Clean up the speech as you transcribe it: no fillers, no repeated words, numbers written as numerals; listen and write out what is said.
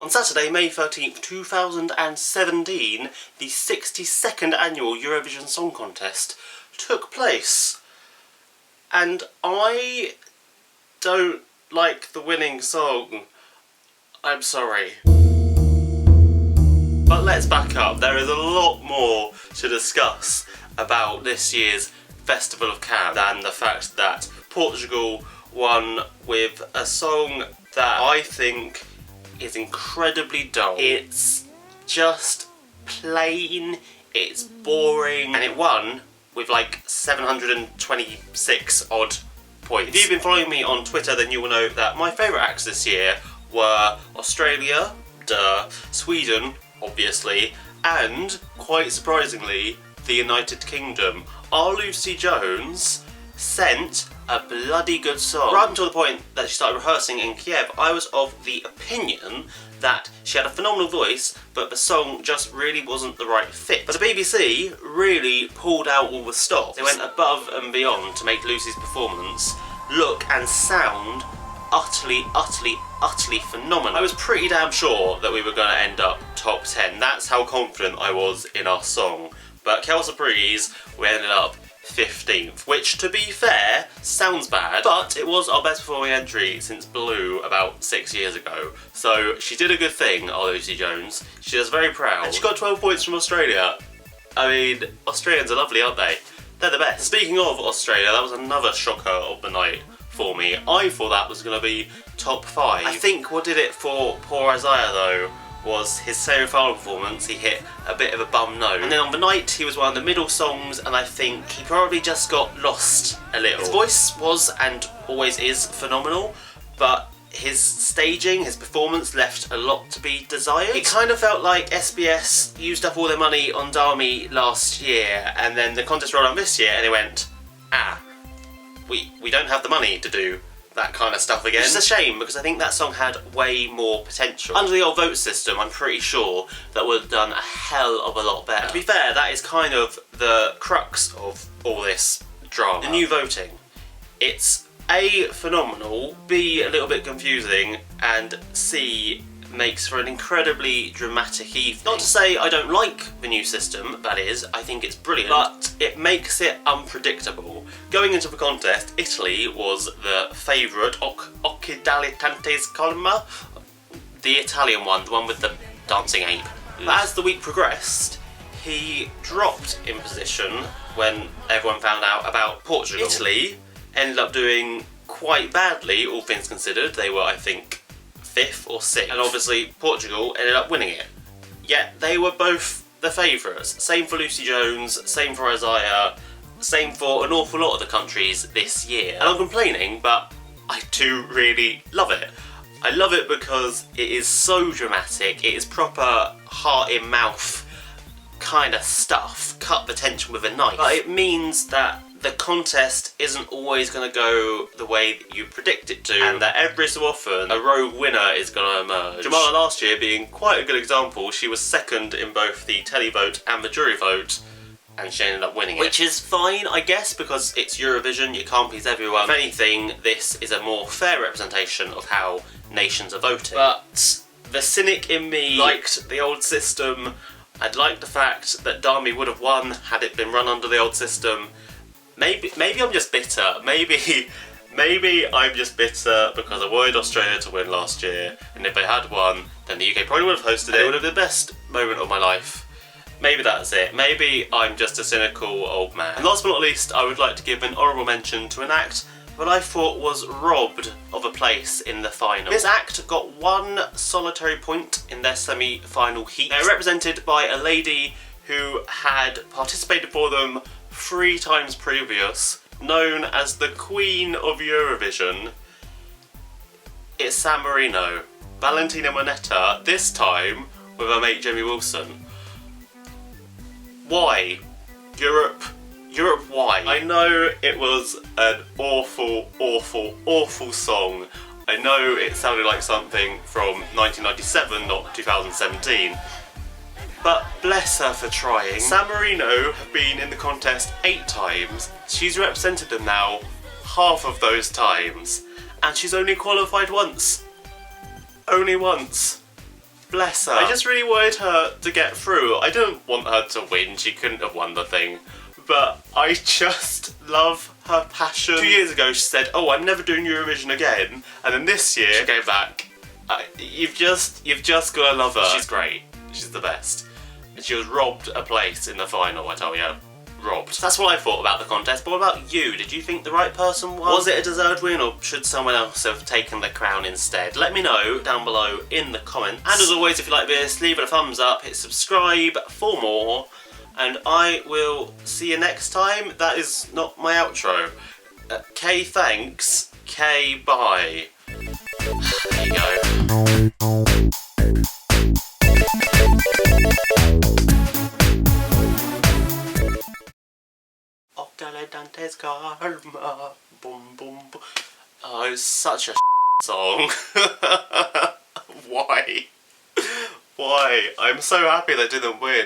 On Saturday, May 13th, 2017, the 62nd annual Eurovision Song Contest took place. And I don't like the winning song. I'm sorry. But let's back up. There is a lot more to discuss about this year's Festival of Cannes than the fact that Portugal won with a song that I think is incredibly dull. It's just plain, it's boring, and it won with like 726 odd points. If you've been following me on Twitter, then you will know that my favourite acts this year were Australia, Sweden, obviously, and, quite surprisingly, the United Kingdom. Our Lucy Jones sent a bloody good song. Right until the point that she started rehearsing in Kiev, I was of the opinion that she had a phenomenal voice, but the song just really wasn't the right fit. But the BBC really pulled out all the stops. They went above and beyond to make Lucy's performance look and sound utterly phenomenal. I was pretty damn sure that we were going to end up top 10. That's how confident I was in our song. But quelle surprise, we ended up 15th, which, to be fair, sounds bad, but it was our best performing entry since Blue about 6 years ago. So she did a good thing, our Lucy Jones. She was very proud. And she got 12 points from Australia. I mean, Australians are lovely, aren't they? They're the best. Speaking of Australia, that was another shocker of the night for me. I thought that was going to be top 5. I think what did it for poor Isaiah, though, was his semi-final performance. He hit a bit of a bum note. And then on the night, he was one of the middle songs, and I think he probably just got lost a little. His voice was, and always is, phenomenal, but his staging, his performance left a lot to be desired. It kind of felt like SBS used up all their money on Dami last year, and then the contest rolled on this year, and they went, we don't have the money to do that kind of stuff again. Which is a shame, because I think that song had way more potential. Under the old vote system, I'm pretty sure that would have done a hell of a lot better. And to be fair, that is kind of the crux of all this drama. The new voting. It's A, phenomenal, B, a little bit confusing, and C, makes for an incredibly dramatic evening. Not to say I don't like the new system, that is, I think it's brilliant, but it makes it unpredictable. Going into the contest, Italy was the favourite, Occidalitantes Colma, the Italian one, the one with the dancing ape. But as the week progressed, he dropped in position when everyone found out about Portugal. Italy ended up doing quite badly, all things considered. They were, I think, 5th or 6th, and obviously Portugal ended up winning it. Yet they were both the favourites. Same for Lucy Jones, same for Isaiah, same for an awful lot of the countries this year. And I'm complaining, but I do really love it. I love it because it is so dramatic, it is proper heart-in-mouth kind of stuff, cut the tension with a knife. But it means that the contest isn't always going to go the way that you predict it to, and that every so often a rogue winner is going to emerge. Jamala last year being quite a good example. She was second in both the televote and the jury vote, and she ended up winning it. Which is fine, I guess, because it's Eurovision, you can't please everyone. If anything, this is a more fair representation of how nations are voting. But the cynic in me liked the old system. I'd liked the fact that Dami would have won had it been run under the old system. Maybe I'm just bitter. Maybe I'm just bitter because I wanted Australia to win last year, and if they had won, then the UK probably would have hosted it. It would have been the best moment of my life. Maybe that's it. Maybe I'm just a cynical old man. And last but not least, I would like to give an honourable mention to an act that I thought was robbed of a place in the final. This act got 1 solitary point in their semi-final heat. They were represented by a lady who had participated for them 3 times previous, known as the Queen of Eurovision. It's San Marino. Valentina Monetta, this time with her mate Jamie Wilson. Why? Europe, why? I know it was an awful song. I know it sounded like something from 1997, not 2017. But bless her for trying. San Marino have been in the contest 8 times. She's represented them now half of those times. And she's only qualified once. Only once. Bless her. I just really wanted her to get through. I don't want her to win. She couldn't have won the thing. But I just love her passion. 2 years ago she said, oh, I'm never doing Eurovision again. And then this year she came back. You've just got to love her. She's great. She's the best. And she was robbed a place in the final, I tell you. Robbed. That's what I thought about the contest, but what about you? Did you think the right person won? Was it a deserved win, or should someone else have taken the crown instead? Let me know down below in the comments. And as always, if you like this, leave it a thumbs up, hit subscribe for more, and I will see you next time. That is not my outro. K thanks, K bye. There you go. Dante's Karma. Boom, boom, boom. Oh, it's such a song. Why? Why? I'm so happy they didn't win.